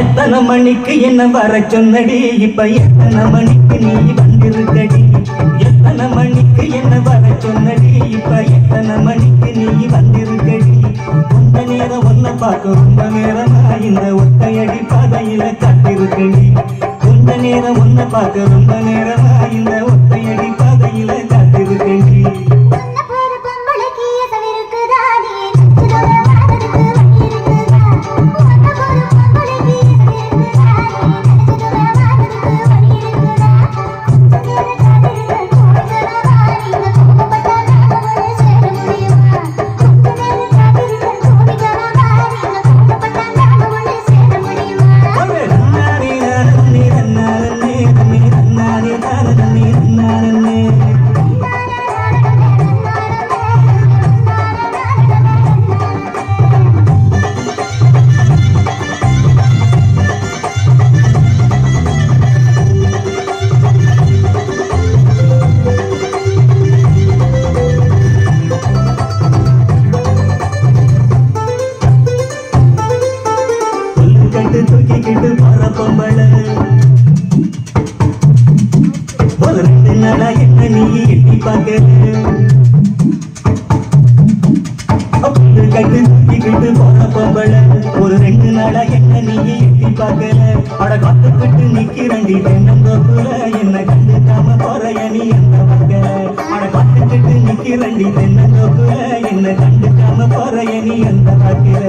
எத்தனை மணிக்கு என்ன வர சொன்னடி இப்ப எத்தனை மணிக்கு நீ வந்திருக்கடி எத்தனை மணிக்கு என்ன வர சொன்னடி இப்ப எத்தனை மணிக்கு நீ வந்திருக்கடி கொஞ்ச நேரம் ஒன்ன பார்க்க ரொம்ப நேரமா இந்த ஒத்தையடி பாதையில காத்திருக்கடி கொஞ்ச நேரம் ஒன்ன பார்க்க ரொம்ப நேரமா இந்த ஒத்தையடி பாதையில காத்திருக்கடி தூக்கிக்கிட்டு போற பொம்பளை ஒரு 2 நாளா என்ன நீ எட்டி பார்க்கல கட்டு தூக்கிக்கிட்டு போற பொம்பளை ஒரு 2 நாளா என்ன நீ எட்டி பார்க்கல அட காத்துக்கிட்டு நிக்கிறண்டி தென்னந்தோப்புல என்ன கண்டுக்காம போறைய நீ எந்த பார்க்கல அட காத்துக்கிட்டு நிக்கிறண்டி தென்னந்தோப்புல என்ன கண்டுக்காம போறைய நீ எந்த பார்க்கல